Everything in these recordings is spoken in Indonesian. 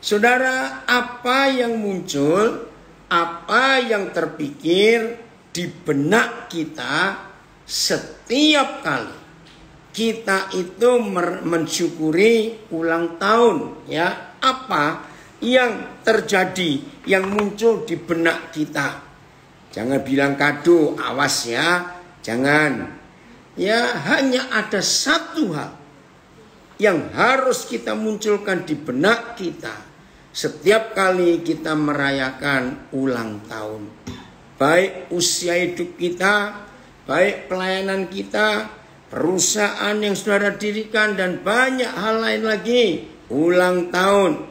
Saudara, apa yang muncul, apa yang terpikir di benak kita setiap kali kita itu mensyukuri ulang tahun, ya, apa yang terjadi, yang muncul di benak kita. Jangan bilang kado, awas ya, jangan. Ya, hanya ada satu hal yang harus kita munculkan di benak kita setiap kali kita merayakan ulang tahun. Baik usia hidup kita, baik pelayanan kita, perusahaan yang saudara dirikan, dan banyak hal lain lagi. Ulang tahun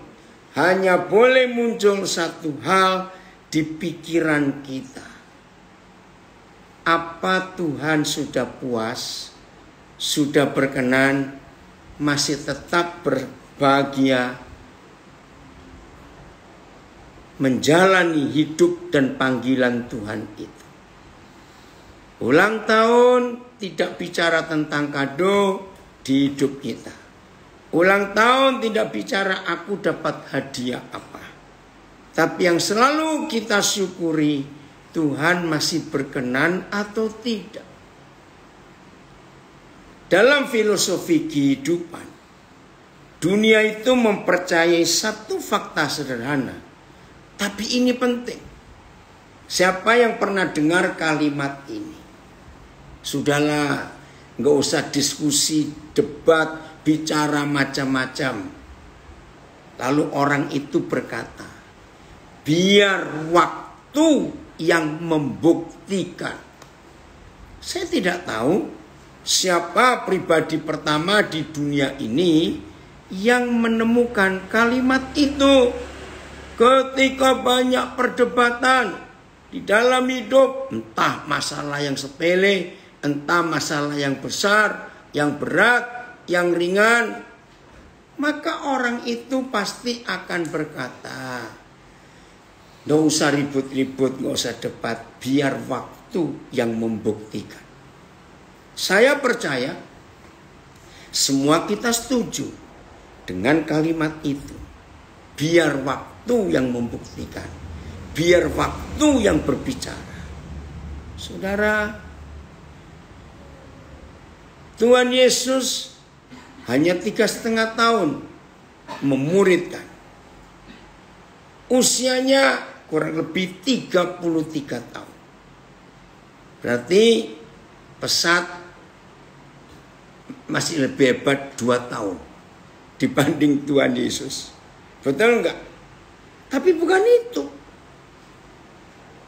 hanya boleh muncul satu hal di pikiran kita. Apa Tuhan sudah puas, sudah berkenan, masih tetap berbahagia menjalani hidup dan panggilan Tuhan itu. Ulang tahun tidak bicara tentang kado di hidup kita. Ulang tahun tidak bicara aku dapat hadiah apa. Tapi yang selalu kita syukuri, Tuhan masih berkenan atau tidak. Dalam filosofi kehidupan, dunia itu mempercayai satu fakta sederhana. Tapi ini penting. Siapa yang pernah dengar kalimat ini? Sudahlah, nggak usah diskusi, debat, bicara macam-macam. Lalu orang itu berkata, biar waktu yang membuktikan. Saya tidak tahu siapa pribadi pertama di dunia ini yang menemukan kalimat itu. Ketika banyak perdebatan di dalam hidup, entah masalah yang sepele, entah masalah yang besar, yang berat, yang ringan, maka orang itu pasti akan berkata, nggak usah ribut-ribut, nggak usah debat, biar waktu yang membuktikan. Saya percaya semua kita setuju dengan kalimat itu. Biar waktu yang membuktikan, biar waktu yang berbicara. Saudara, Tuhan Yesus hanya 3,5 tahun memuridkan. Usianya kurang lebih 33 tahun. Berarti pesat masih lebih hebat 2 tahun dibanding Tuhan Yesus. Betul enggak? Tapi bukan itu.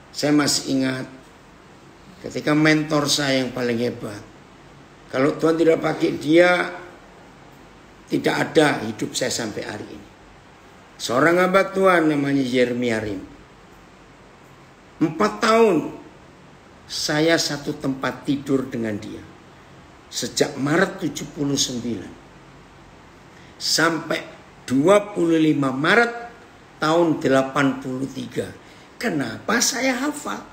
Saya masih ingat ketika mentor saya yang paling hebat. Kalau Tuhan tidak pakai dia, tidak ada hidup saya sampai hari ini. Seorang hamba Tuhan namanya Yeremia Rim. 4 tahun saya satu tempat tidur dengan dia. Sejak Maret 79 sampai 25 Maret tahun 83. Kenapa saya hafal?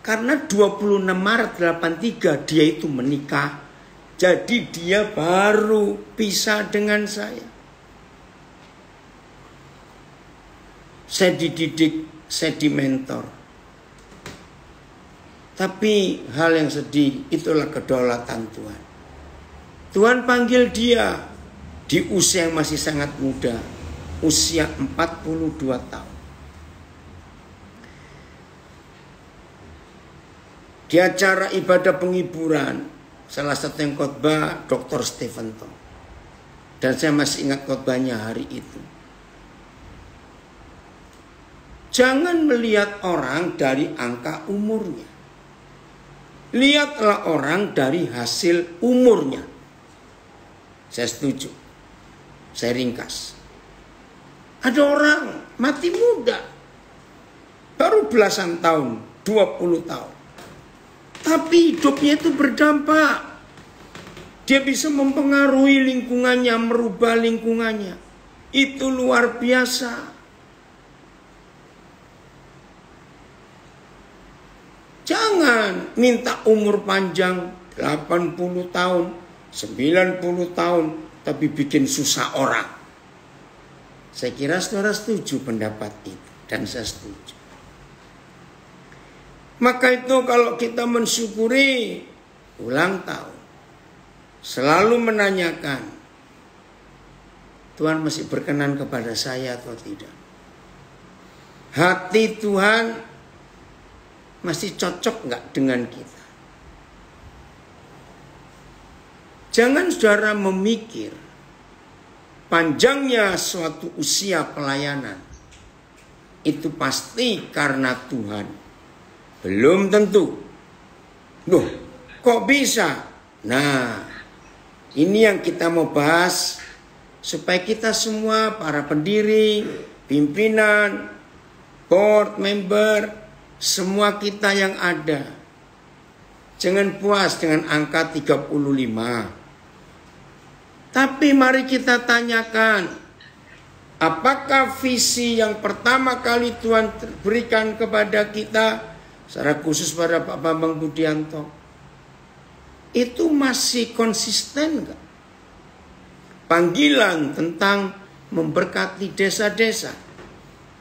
Karena 26 Maret 83 dia itu menikah. Jadi dia baru pisah dengan saya. Saya dididik, saya dimentor. Tapi hal yang sedih, itulah kedaulatan Tuhan. Tuhan panggil dia di usia yang masih sangat muda, usia 42 tahun. Di acara ibadah penghiburan, salah satu yang khotbah Dr. Stephen Tong. Dan saya masih ingat khotbahnya hari itu. Jangan melihat orang dari angka umurnya. Lihatlah orang dari hasil umurnya. Saya setuju. Saya ringkas. Ada orang mati muda. Baru belasan tahun, 20 tahun. Tapi hidupnya itu berdampak. Dia bisa mempengaruhi lingkungannya, merubah lingkungannya. Itu luar biasa. Jangan minta umur panjang 80 tahun, 90 tahun, tapi bikin susah orang. Saya kira saudara setuju pendapat itu, dan saya setuju. Maka itu kalau kita mensyukuri ulang tahun, selalu menanyakan, Tuhan masih berkenan kepada saya atau tidak? Hati Tuhan masih cocok nggak dengan kita? Jangan saudara memikir panjangnya suatu usia pelayanan itu pasti karena Tuhan. Belum tentu. Loh, kok bisa? Nah, ini yang kita mau bahas supaya kita semua, para pendiri, pimpinan, board member, semua kita yang ada, jangan puas dengan angka 35. Tapi mari kita tanyakan, apakah visi yang pertama kali Tuhan berikan kepada kita, secara khusus pada Pak Bambang Budianto, itu masih konsisten enggak? Panggilan tentang memberkati desa-desa.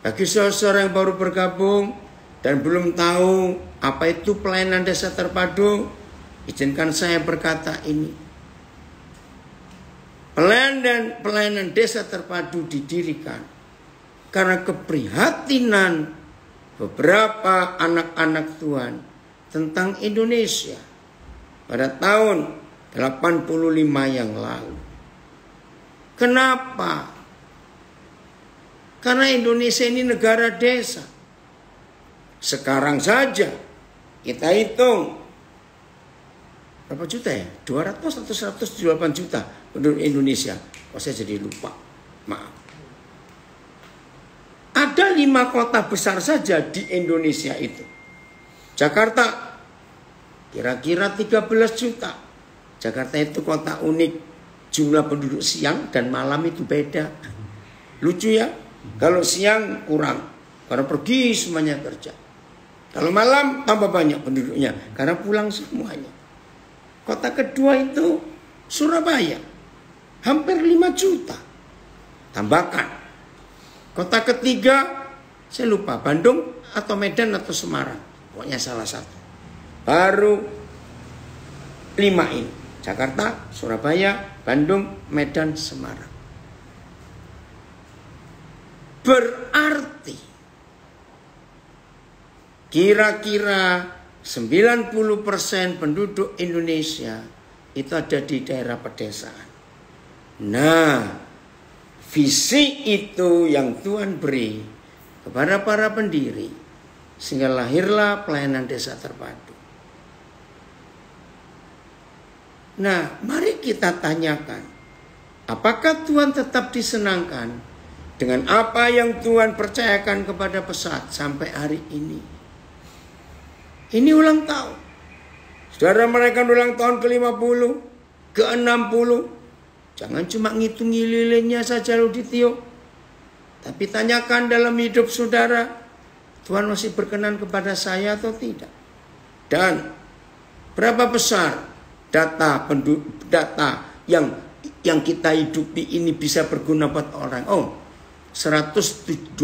Bagi saudara yang baru bergabung dan belum tahu apa itu pelayanan desa terpadu, izinkan saya berkata ini. Pelayanan desa terpadu didirikan karena keprihatinan beberapa anak-anak Tuhan tentang Indonesia pada tahun 85 yang lalu. Kenapa? Karena Indonesia ini negara desa. Sekarang saja kita hitung berapa juta ya? 200 atau 178 juta penduduk Indonesia. Oh, saya jadi lupa. Maaf. Ada 5 kota besar saja di Indonesia itu. Jakarta kira-kira 13 juta. Jakarta itu kota unik. Jumlah penduduk siang dan malam itu beda. Lucu ya? Kalau siang kurang. Karena pergi semuanya kerja. Kalau malam tambah banyak penduduknya. Karena pulang semuanya. Kota kedua itu Surabaya. Hampir 5 juta. Tambahkan. Kota ketiga, saya lupa, Bandung atau Medan atau Semarang. Pokoknya salah satu. Baru 5 ini. Jakarta, Surabaya, Bandung, Medan, Semarang. Berarti kira-kira 90% penduduk Indonesia itu ada di daerah pedesaan. Nah, visi itu yang Tuhan beri kepada para pendiri sehingga lahirlah pelayanan desa terpadu. Nah, mari kita tanyakan, apakah Tuhan tetap disenangkan dengan apa yang Tuhan percayakan kepada pesat sampai hari ini? Ini ulang tahun. Saudara merayakan ulang tahun ke-50, ke-60. Jangan cuma ngitung lilinnya saja Luditio. Tapi tanyakan dalam hidup saudara, Tuhan masih berkenan kepada saya atau tidak? Dan berapa besar data yang kita hidupi ini bisa berguna buat orang? Oh, 127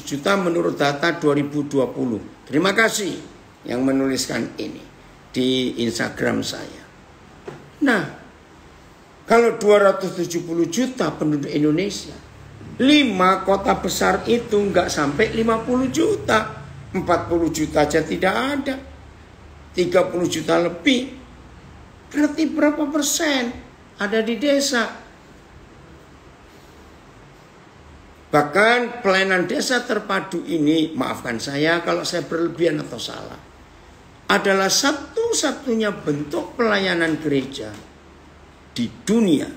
juta menurut data 2020. Terima kasih yang menuliskan ini di Instagram saya. Nah, kalau 270 juta penduduk Indonesia, 5 kota besar itu nggak sampai 50 juta. 40 juta aja tidak ada. 30 juta lebih. Berarti berapa persen ada di desa? Bahkan pelayanan desa terpadu ini, maafkan saya kalau saya berlebihan atau salah, adalah satu-satunya bentuk pelayanan gereja di dunia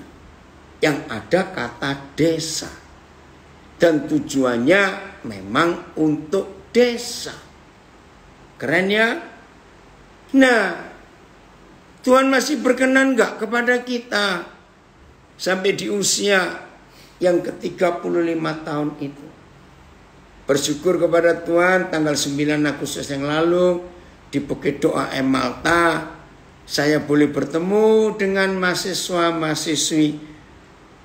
yang ada kata desa. Dan tujuannya memang untuk desa. Keren ya? Nah, Tuhan masih berkenan gak kepada kita sampai di usia yang ke-35 tahun itu? Bersyukur kepada Tuhan, tanggal 9 Agustus yang lalu di Bukit Doa M Malta, saya boleh bertemu dengan mahasiswa-mahasiswi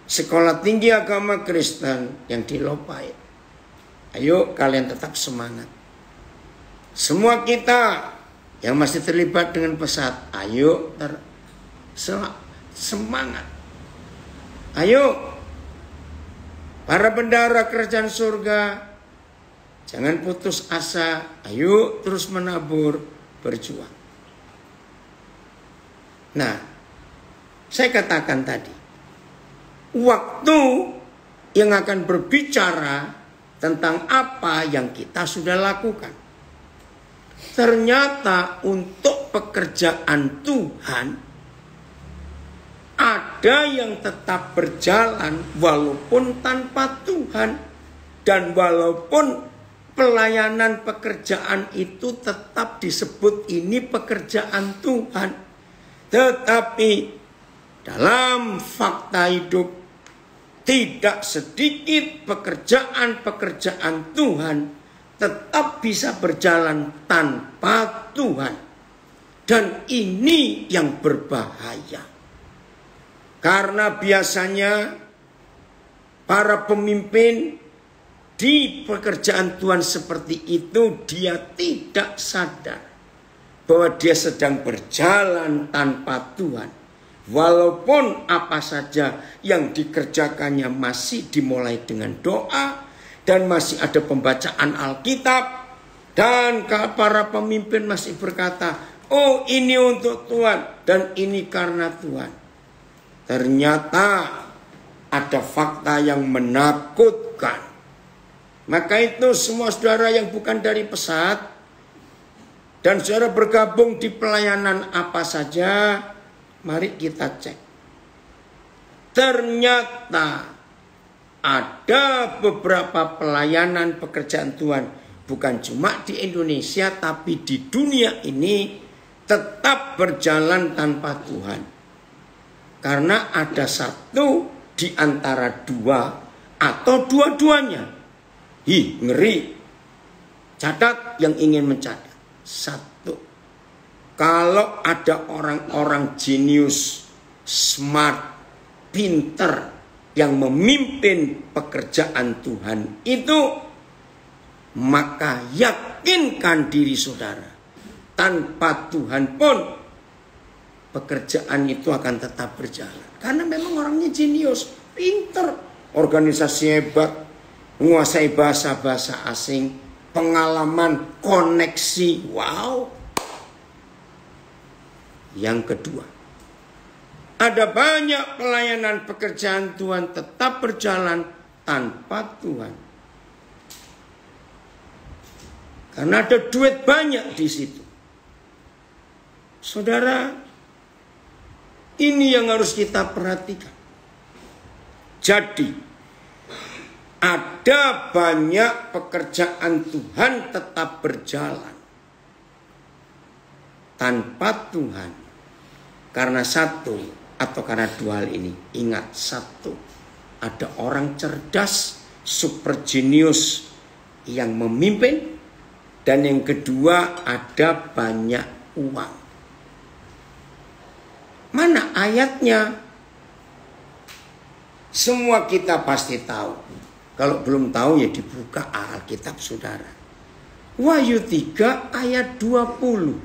sekolah tinggi agama Kristen yang di Lopai. Ayo kalian tetap semangat. Semua kita yang masih terlibat dengan pesat, ayo semangat. Ayo para bendahara kerajaan surga, jangan putus asa. Ayo terus menabur, berjuang. Nah, saya katakan tadi, waktu yang akan berbicara tentang apa yang kita sudah lakukan. Ternyata untuk pekerjaan Tuhan ada yang tetap berjalan walaupun tanpa Tuhan. Dan walaupun pelayanan pekerjaan itu tetap disebut ini pekerjaan Tuhan. Tetapi dalam fakta hidup tidak sedikit pekerjaan-pekerjaan Tuhan tetap bisa berjalan tanpa Tuhan. Dan ini yang berbahaya. Karena biasanya para pemimpin di pekerjaan Tuhan seperti itu, dia tidak sadar bahwa dia sedang berjalan tanpa Tuhan. Walaupun apa saja yang dikerjakannya masih dimulai dengan doa dan masih ada pembacaan Alkitab, dan para pemimpin masih berkata, oh ini untuk Tuhan dan ini karena Tuhan. Ternyata ada fakta yang menakutkan. Maka itu semua saudara yang bukan dari pesat dan saudara bergabung di pelayanan apa saja, mari kita cek. Ternyata ada beberapa pelayanan pekerjaan Tuhan, bukan cuma di Indonesia tapi di dunia ini tetap berjalan tanpa Tuhan. Karena ada satu di antara dua atau dua-duanya. Ngeri. Catat yang ingin mencatat. Satu, kalau ada orang-orang jenius, smart, pinter yang memimpin pekerjaan Tuhan itu, maka yakinkan diri saudara, tanpa Tuhan pun pekerjaan itu akan tetap berjalan. Karena memang orangnya jenius, pinter, organisasi hebat, menguasai bahasa-bahasa asing, pengalaman, koneksi, wow. Yang kedua, ada banyak pelayanan pekerjaan Tuhan tetap berjalan tanpa Tuhan. Karena ada duit banyak di situ. Saudara, ini yang harus kita perhatikan. Jadi, ada banyak pekerjaan Tuhan tetap berjalan tanpa Tuhan. Karena satu atau karena dua hal ini. Ingat, satu, ada orang cerdas, super jenius yang memimpin. Dan yang kedua, ada banyak uang. Mana ayatnya? Semua kita pasti tahu. Kalau belum tahu ya dibuka Alkitab saudara. Wahyu 3 ayat 20.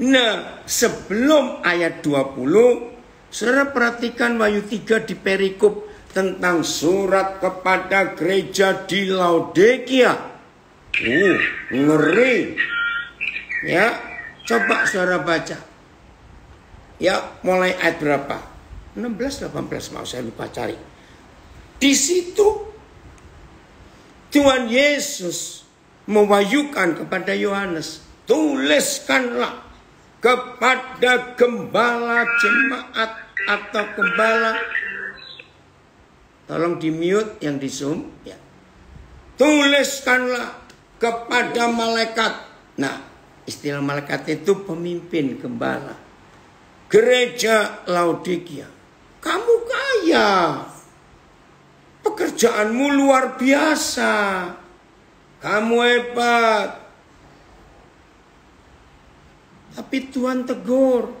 Nah, sebelum ayat 20, saudara perhatikan Wahyu 3 di perikop tentang surat kepada gereja di Laodikia. Ngeri. Ya, coba saudara baca. Ya, mulai ayat berapa? 16, 18, mau saya lupa cari. Di situ Tuhan Yesus mewahyukan kepada Yohanes, tuliskanlah kepada gembala jemaat atau gembala. Tolong di mute yang di zoom ya. Tuliskanlah kepada malaikat. Nah, istilah malaikat itu pemimpin gembala gereja Laodikia. Kamu kaya. Pekerjaanmu luar biasa. Kamu hebat. Tapi Tuhan tegur.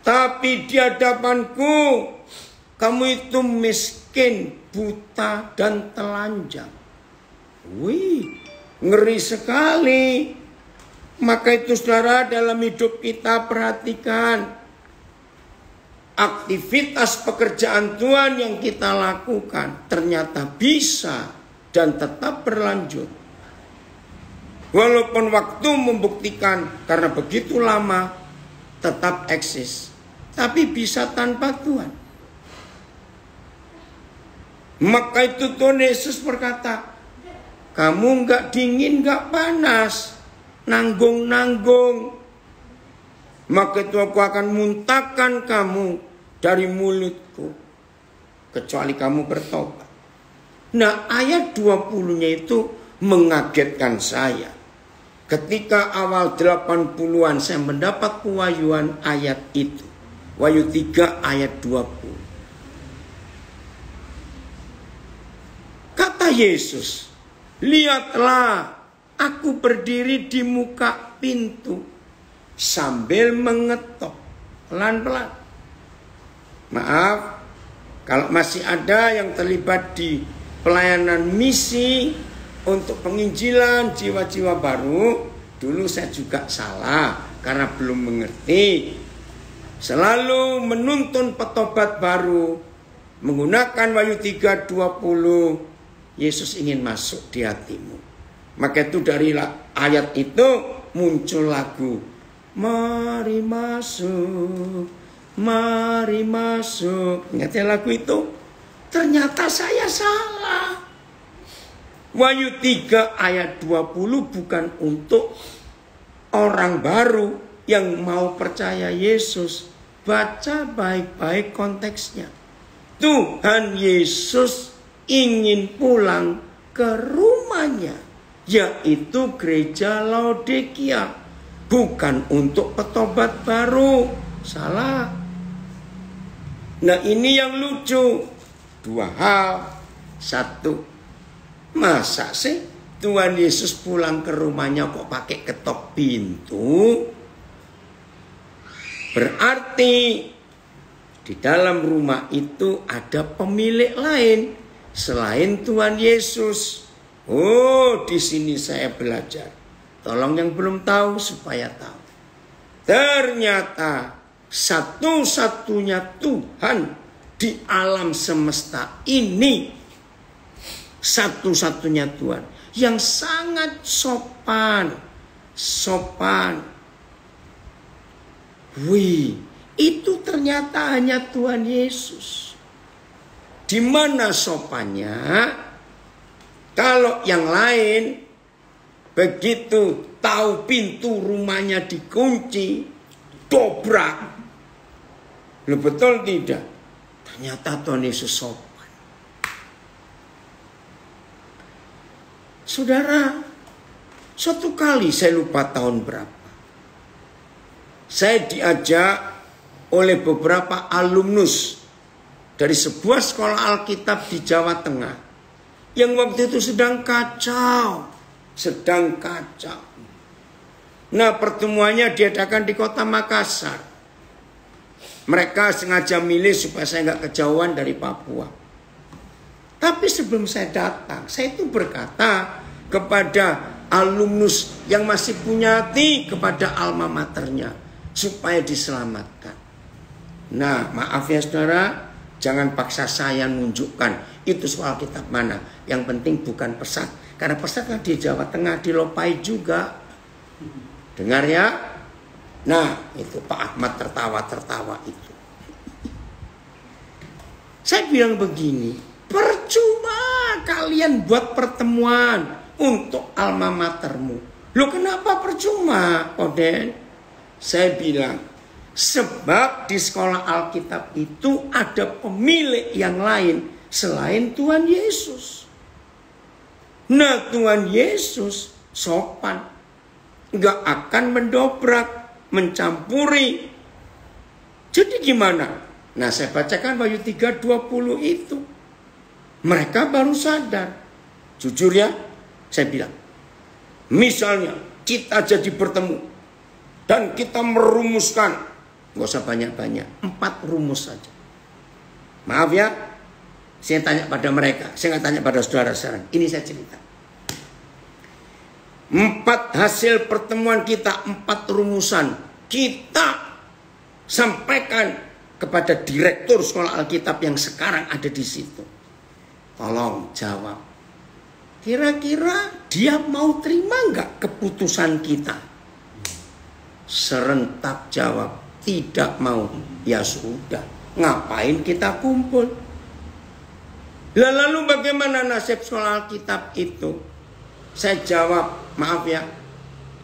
Tapi di hadapanku kamu itu miskin, buta, dan telanjang. Wih, ngeri sekali. Maka itu saudara, dalam hidup kita perhatikan aktivitas pekerjaan Tuhan yang kita lakukan ternyata bisa dan tetap berlanjut. Walaupun waktu membuktikan karena begitu lama tetap eksis, tapi bisa tanpa Tuhan. Maka itu Tuhan Yesus berkata, kamu nggak dingin, nggak panas, nanggung-nanggung. Maka itu aku akan muntahkan kamu dari mulutku, kecuali kamu bertobat. Nah, ayat 20-nya itu mengagetkan saya. Ketika awal 80-an saya mendapat pewahyuan ayat itu. Wahyu 3 ayat 20. Kata Yesus, lihatlah aku berdiri di muka pintu sambil mengetok pelan-pelan. Maaf, kalau masih ada yang terlibat di pelayanan misi untuk penginjilan jiwa-jiwa baru, dulu saya juga salah karena belum mengerti. Selalu menuntun petobat baru menggunakan Wahyu 3:20. Yesus ingin masuk di hatimu. Maka itu dari ayat itu muncul lagu, mari masuk, mari masuk. Ingat ya lagu itu? Ternyata saya salah. Wahyu 3 ayat 20 bukan untuk orang baru yang mau percaya Yesus. Baca baik-baik konteksnya. Tuhan Yesus ingin pulang ke rumahnya, yaitu gereja Laodikia. Bukan untuk petobat baru. Salah. Nah, ini yang lucu. Dua hal. Satu, masa sih Tuhan Yesus pulang ke rumahnya kok pakai ketok pintu? Berarti di dalam rumah itu ada pemilik lain selain Tuhan Yesus. Oh, di sini saya belajar. Tolong yang belum tahu supaya tahu. Ternyata satu-satunya Tuhan di alam semesta ini, satu-satunya Tuhan yang sangat sopan. Wih, itu ternyata hanya Tuhan Yesus. Di mana sopannya? Kalau yang lain begitu tahu pintu rumahnya dikunci, dobrak. Loh, betul tidak? Ternyata Tuhan Yesus sopan. Saudara, suatu kali saya lupa tahun berapa, saya diajak oleh beberapa alumnus dari sebuah sekolah Alkitab di Jawa Tengah yang waktu itu sedang kacau. Nah, pertemuannya diadakan di kota Makassar. Mereka sengaja milih supaya saya nggak kejauhan dari Papua. Tapi sebelum saya datang, saya itu berkata kepada alumnus yang masih punya hati kepada alma maternya supaya diselamatkan. Nah, maaf ya saudara, jangan paksa saya nunjukkan itu soal kitab mana. Yang penting bukan pesat. Karena pesat kan di Jawa Tengah, di Lopai juga. Dengar ya? Nah, itu Pak Ahmad tertawa itu. Saya bilang begini, percuma kalian buat pertemuan untuk alma matermu. Loh, kenapa percuma, Oden? Saya bilang, sebab di sekolah Alkitab itu ada pemilik yang lain selain Tuhan Yesus. Nah, Tuhan Yesus sopan, nggak akan mendobrak, mencampuri. Jadi gimana? Nah, saya bacakan Wahyu 3:20 itu. Mereka baru sadar. Jujur ya, saya bilang, misalnya kita jadi bertemu dan kita merumuskan Nggak usah banyak-banyak. 4 rumus saja. Maaf ya, saya tanya pada mereka. Saya nggak tanya pada saudara sekarang. Ini saya cerita. 4 hasil pertemuan kita, 4 rumusan. Kita sampaikan kepada direktur sekolah Alkitab yang sekarang ada di situ. Tolong jawab. Kira-kira dia mau terima nggak keputusan kita? Serentak jawab, tidak mau. Ya sudah, ngapain kita kumpul? Lalu bagaimana nasib sekolah Alkitab itu? Saya jawab, maaf ya,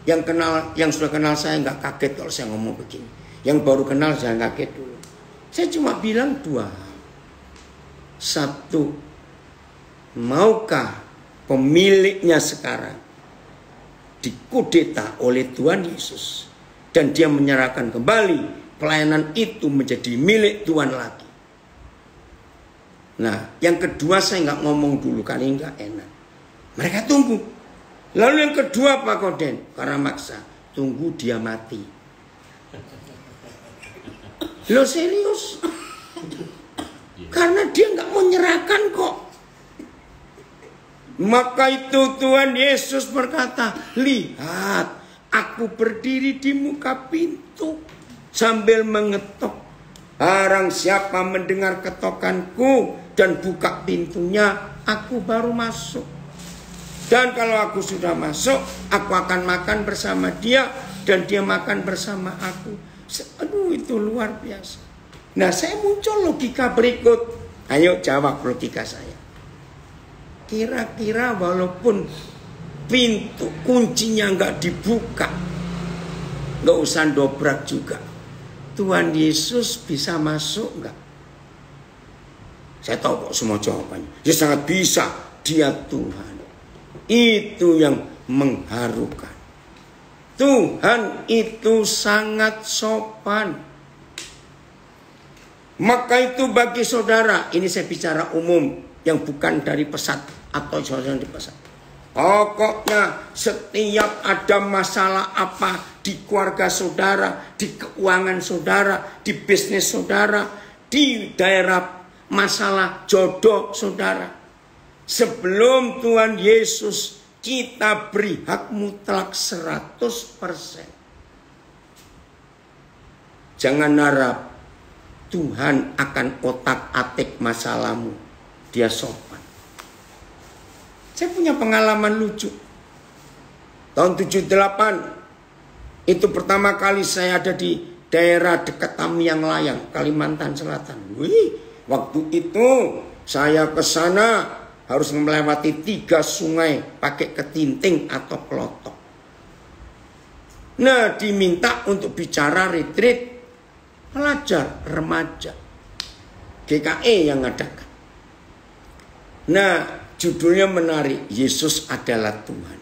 yang sudah kenal saya nggak kaget kalau saya ngomong begini. Yang baru kenal jangan kaget dulu. Saya cuma bilang 2 hal. 1, maukah pemiliknya sekarang dikudeta oleh Tuhan Yesus dan dia menyerahkan kembali pelayanan itu menjadi milik Tuhan lagi? Nah, yang kedua saya nggak ngomong dulu kali nggak enak. Mereka tunggu. Lalu yang kedua Pak Koden, karena maksa, tunggu dia mati. Lo serius? Karena dia nggak mau nyerahkan kok. Maka itu Tuhan Yesus berkata, lihat, aku berdiri di muka pintu sambil mengetok. Barang siapa mendengar ketokanku dan buka pintunya, aku baru masuk. Dan kalau aku sudah masuk, aku akan makan bersama dia dan dia makan bersama aku. Aduh, itu luar biasa. Nah, saya muncul logika berikut. Ayo jawab logika saya. Kira-kira walaupun pintu kuncinya nggak dibuka, nggak usah dobrak juga, Tuhan Yesus bisa masuk nggak? Saya tahu kok semua jawabannya. Dia sangat bisa. Dia Tuhan. Itu yang mengharukan. Tuhan itu sangat sopan. Maka itu bagi saudara, ini saya bicara umum yang bukan dari pesat atau saudara di pesat. Pokoknya setiap ada masalah apa di keluarga saudara, di keuangan saudara, di bisnis saudara, di daerah masalah jodoh saudara, sebelum Tuhan Yesus kita beri hak mutlak 100%. Jangan harap Tuhan akan otak-atik masalahmu. Dia sopan. Saya punya pengalaman lucu. Tahun 78, itu pertama kali saya ada di daerah dekat Tamiang Layang, Kalimantan Selatan. Wih, waktu itu saya ke sana harus melewati 3 sungai pakai ketinting atau kelotok. Nah, diminta untuk bicara retreat pelajar remaja. GKE yang ngadakan. Nah, judulnya menarik, Yesus adalah Tuhan.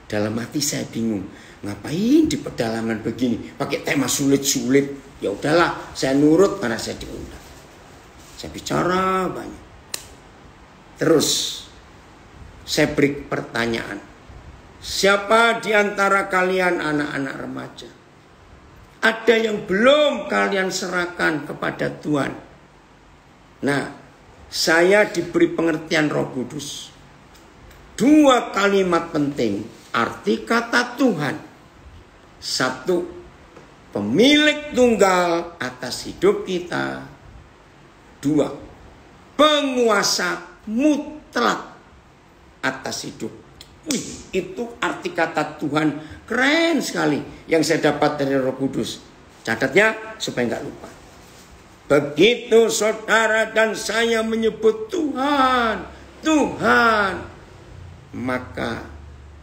Dalam hati saya bingung, ngapain di pedalaman begini, pakai tema sulit-sulit. Ya udahlah, saya nurut karena saya diundang. Saya bicara banyak. Terus saya beri pertanyaan. Siapa di antara kalian anak-anak remaja? Ada yang belum kalian serahkan kepada Tuhan? Nah, saya diberi pengertian Roh Kudus. 2 kalimat penting arti kata Tuhan. 1, pemilik tunggal atas hidup kita. 2, penguasa mutlak atas hidup. Wih, itu arti kata Tuhan keren sekali yang saya dapat dari Roh Kudus. Catatnya supaya nggak lupa. Begitu saudara dan saya menyebut Tuhan, Tuhan, maka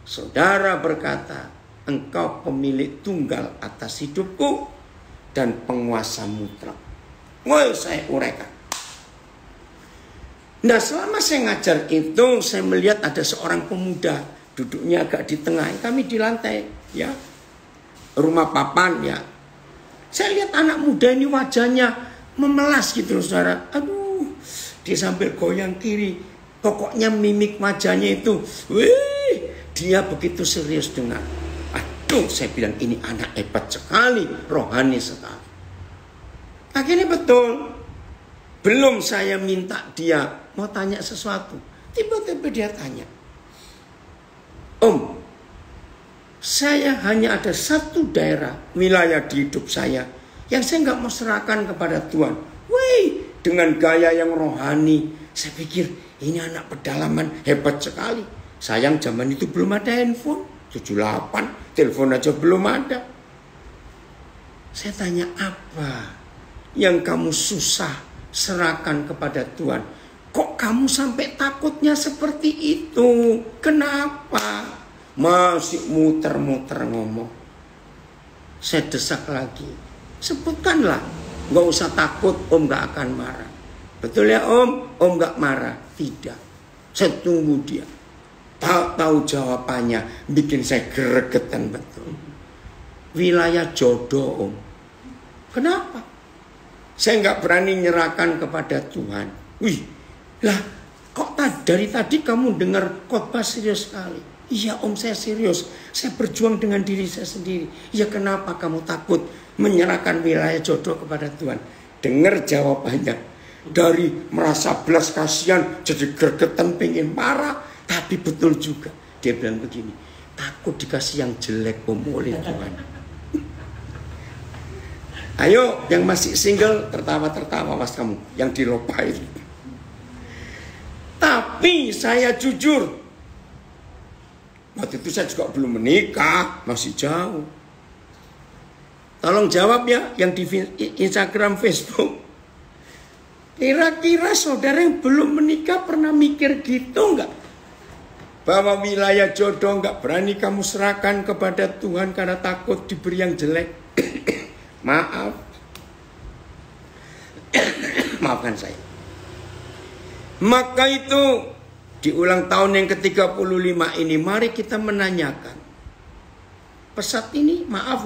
saudara berkata, engkau pemilik tunggal atas hidupku dan penguasa mutlak. Woi, saya uraikan. Nah, selama saya ngajar itu, saya melihat ada seorang pemuda duduknya agak di tengah. Kami di lantai, ya, rumah papan, ya. Saya lihat anak muda ini wajahnya memelas gitu, saudara. Aduh, dia sambil goyang kiri. Pokoknya mimik wajahnya itu, wih, dia begitu serius dengar. Aduh, saya bilang ini anak hebat sekali, rohani sekali. Akhirnya betul. Belum saya minta dia mau tanya sesuatu. Tiba-tiba dia tanya, Om, saya hanya ada satu daerah, wilayah di hidup saya yang saya nggak mau serahkan kepada Tuhan. Wih, dengan gaya yang rohani. Saya pikir ini anak pedalaman hebat sekali. Sayang zaman itu belum ada handphone. 78, telepon aja belum ada. Saya tanya, apa yang kamu susah serahkan kepada Tuhan? Kok kamu sampai takutnya seperti itu? Kenapa? Masih muter-muter ngomong. Saya desak lagi. Sebutkanlah. Gak usah takut, Om gak akan marah. Betul ya Om? Om gak marah. Tidak. Saya tunggu dia. Tahu jawabannya. Bikin saya gregetan betul. Wilayah jodoh Om. Kenapa? Saya gak berani nyerahkan kepada Tuhan. Wih. Lah, kok dari tadi kamu dengar khotbah serius sekali? Iya Om, saya serius. Saya berjuang dengan diri saya sendiri. Ya kenapa kamu takut menyerahkan wilayah jodoh kepada Tuhan? Dengar jawabannya. Dari merasa belas kasihan jadi gregetan pengen marah. Tapi betul juga. Dia bilang begini, takut dikasih yang jelek Om oleh Tuhan. Ayo yang masih single tertawa-tertawa mas kamu. Yang dilopain. Tapi saya jujur, waktu itu saya juga belum menikah, masih jauh. Tolong jawab ya, yang di Instagram, Facebook. Kira-kira saudara yang belum menikah pernah mikir gitu enggak? Bahwa wilayah jodoh enggak berani kamu serahkan kepada Tuhan karena takut diberi yang jelek. Maaf. Maafkan saya. Maka itu di ulang tahun yang ke-35 ini mari kita menanyakan. Pesat ini maaf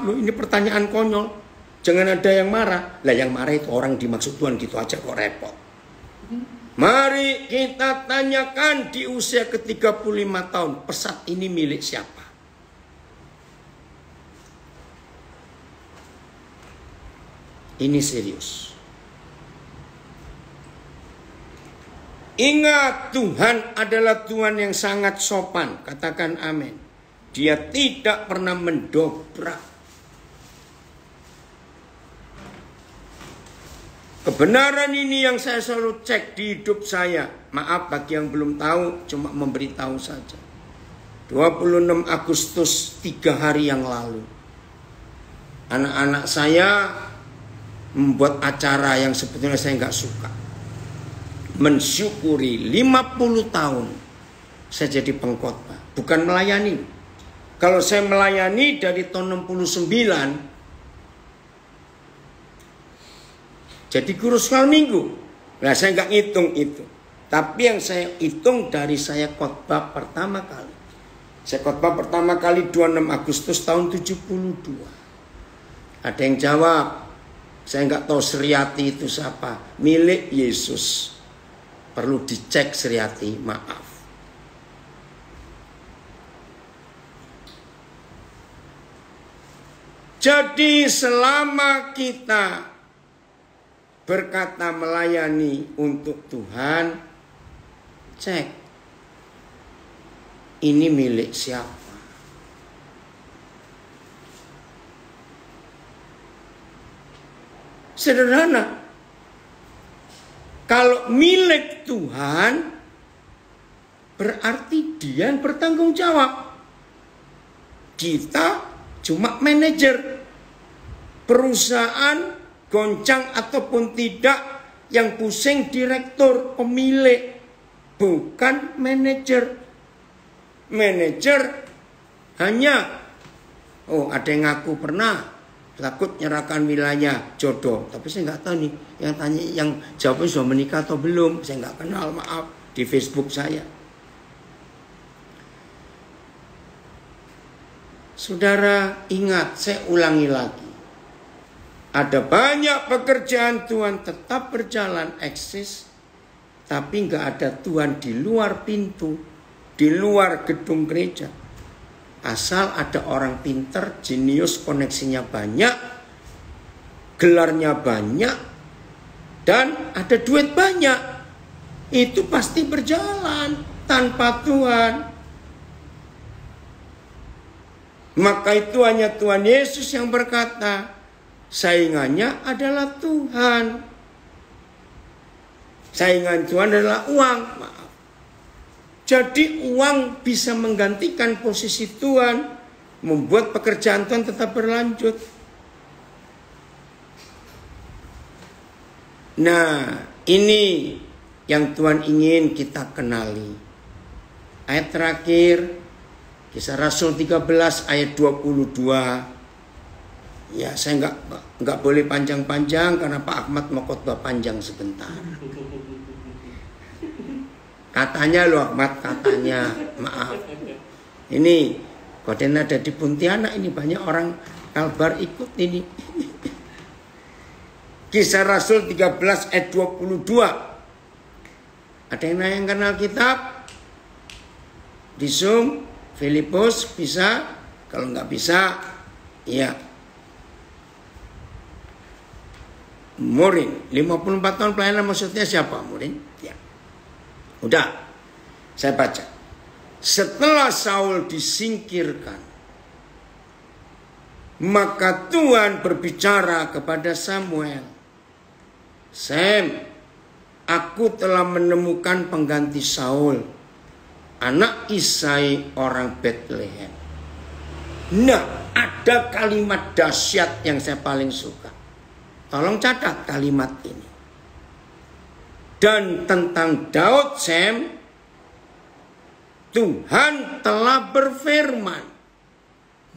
loh, ini pertanyaan konyol. Jangan ada yang marah. Lah yang marah itu orang dimaksud Tuhan gitu aja kok repot. Mari kita tanyakan di usia ke-35 tahun, pesat ini milik siapa? Ini serius. Ingat, Tuhan adalah Tuhan yang sangat sopan. Katakan amin. Dia tidak pernah mendobrak. Kebenaran ini yang saya selalu cek di hidup saya. Maaf bagi yang belum tahu, cuma memberitahu saja. 26 Agustus 3 hari yang lalu. Anak-anak saya membuat acara yang sebetulnya saya nggak suka. Mensyukuri 50 tahun saya jadi pengkhotbah, bukan melayani. Kalau saya melayani dari tahun 69 jadi guru sekolah minggu. Nah saya nggak hitung itu. Tapi yang saya hitung dari saya khotbah pertama kali. Saya khotbah pertama kali 26 Agustus tahun 72. Ada yang jawab, saya nggak tahu Sriati itu siapa. Milik Yesus. Perlu dicek Sriati, maaf. Jadi selama kita berkata melayani untuk Tuhan, cek ini milik siapa. Sederhana. Kalau milik Tuhan, berarti dia yang bertanggung jawab. Kita cuma manajer. Perusahaan goncang ataupun tidak, yang pusing direktur, pemilik, bukan manajer. Manajer hanya, ada yang ngaku pernah takut nyerahkan wilayah jodoh, tapi saya nggak tahu nih yang tanya, yang jawabnya sudah menikah atau belum, saya nggak kenal, maaf, di Facebook saya. Saudara ingat, saya ulangi lagi, ada banyak pekerjaan Tuhan tetap berjalan eksis, tapi nggak ada Tuhan di luar pintu, di luar gedung gereja. Asal ada orang pinter, jenius, koneksinya banyak, gelarnya banyak, dan ada duit banyak, itu pasti berjalan tanpa Tuhan. Maka itu hanya Tuhan Yesus yang berkata, saingannya adalah Tuhan. Saingan Tuhan adalah uang. Maaf. Jadi uang bisa menggantikan posisi Tuhan, membuat pekerjaan Tuhan tetap berlanjut. Nah, ini yang Tuhan ingin kita kenali. Ayat terakhir, Kisah Rasul 13 ayat 22. Ya, saya nggak boleh panjang-panjang karena Pak Ahmad mau khotbah panjang sebentar. Katanya loh Ahmad, katanya. Maaf. Ini Koden ada di Pontianak, ini banyak orang Kalbar ikut ini. Kisah Rasul 13 ayat 22. Ada yang kenal kitab? Di Zoom, Filipus bisa? Kalau nggak bisa, ya. Murin, 54 tahun pelayanan maksudnya siapa? Murin? Ya. Udah, saya baca. Setelah Saul disingkirkan, maka Tuhan berbicara kepada Samuel. Sam, aku telah menemukan pengganti Saul, anak Isai orang Bethlehem. Nah, ada kalimat dahsyat yang saya paling suka. Tolong catat kalimat ini. Dan tentang Daud, Sam, Tuhan telah berfirman.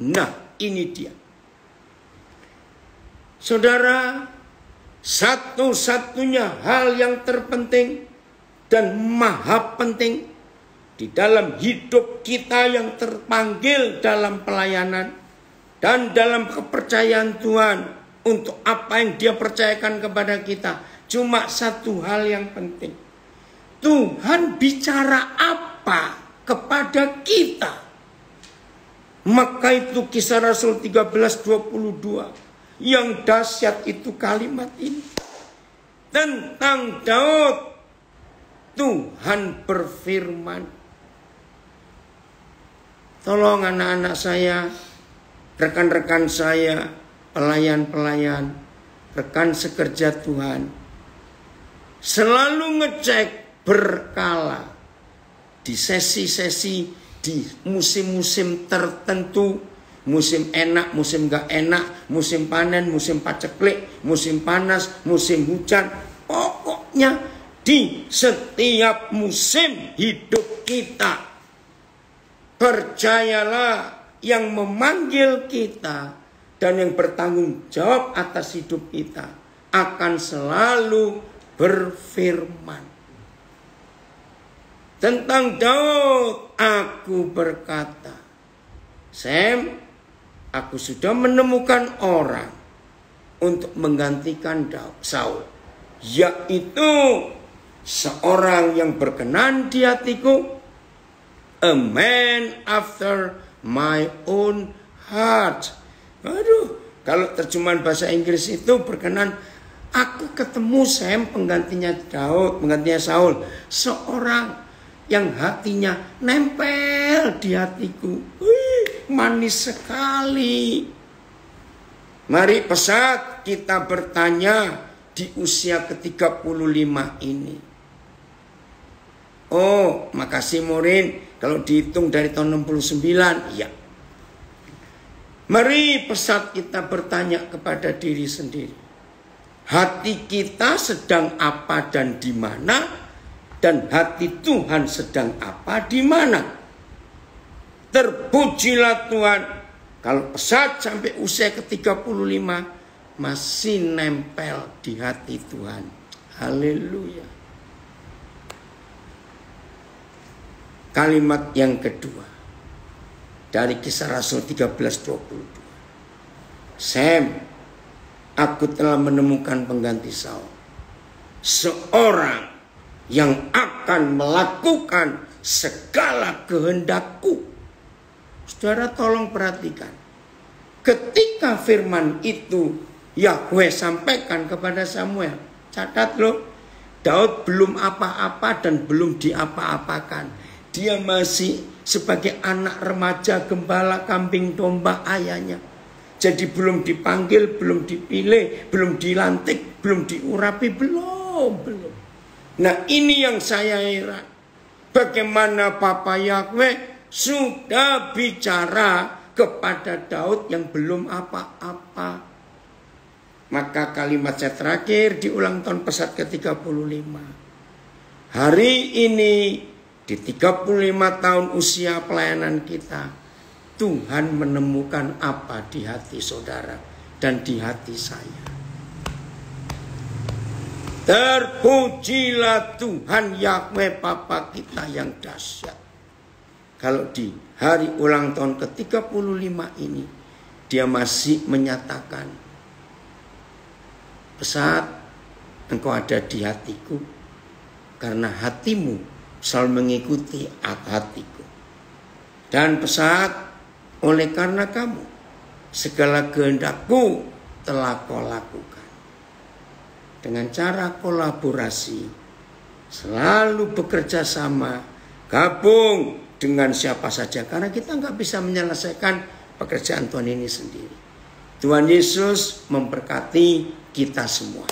Nah, ini dia. Saudara, satu-satunya hal yang terpenting dan maha penting di dalam hidup kita yang terpanggil dalam pelayanan dan dalam kepercayaan Tuhan untuk apa yang Dia percayakan kepada kita, cuma satu hal yang penting. Tuhan bicara apa kepada kita? Maka itu Kisah Rasul 13:22. Yang dahsyat itu kalimat ini. Tentang Daud, Tuhan berfirman. Tolong anak-anak saya, rekan-rekan saya, pelayan-pelayan, rekan sekerja Tuhan, selalu ngecek berkala di sesi-sesi, di musim-musim tertentu. Musim enak, musim gak enak, musim panen, musim paceklik, musim panas, musim hujan. Pokoknya di setiap musim hidup kita, percayalah, yang memanggil kita dan yang bertanggung jawab atas hidup kita akan selalu berfirman. Tentang Daud, aku berkata, Sam, aku sudah menemukan orang untuk menggantikan Saul, yaitu seorang yang berkenan di hatiku, a man after my own heart. Aduh, kalau terjemahan bahasa Inggris itu berkenan. Aku ketemu Sam, penggantinya Daud, penggantinya Saul, seorang yang hatinya nempel di hatiku. Manis sekali. Mari pesat kita bertanya di usia ke-35 ini. Oh, makasih Morin. Kalau dihitung dari tahun 69, ya. Mari pesat kita bertanya kepada diri sendiri. Hati kita sedang apa dan di mana? Dan hati Tuhan sedang apa di mana? Terpujilah Tuhan, kalau pesat sampai usia ke-35 masih nempel di hati Tuhan. Haleluya. Kalimat yang kedua dari Kisah Rasul 13:22. Sam, aku telah menemukan pengganti Saul, seorang yang akan melakukan segala kehendakku. Saudara tolong perhatikan. Ketika firman itu Yahweh sampaikan kepada Samuel. Catat loh, Daud belum apa-apa dan belum diapa-apakan. Dia masih sebagai anak remaja gembala kambing domba ayahnya. Jadi belum dipanggil, belum dipilih, belum dilantik, belum diurapi, belum. Nah ini yang saya heran. Bagaimana Papa Yahweh sudah bicara kepada Daud yang belum apa-apa. Maka kalimat saya terakhir di ulang tahun Pesat ke-35. Hari ini di 35 tahun usia pelayanan kita, Tuhan menemukan apa di hati saudara dan di hati saya. Terpujilah Tuhan Yahweh Bapa kita yang dahsyat. Kalau di hari ulang tahun ke-35 ini, dia masih menyatakan, Pesat, engkau ada di hatiku, karena hatimu selalu mengikuti hatiku. Dan Pesat, oleh karena kamu, segala kehendakku telah kau lakukan. Dengan cara kolaborasi, selalu bekerja sama, gabung dengan siapa saja. Karena kita nggak bisa menyelesaikan pekerjaan Tuhan ini sendiri. Tuhan Yesus memberkati kita semua.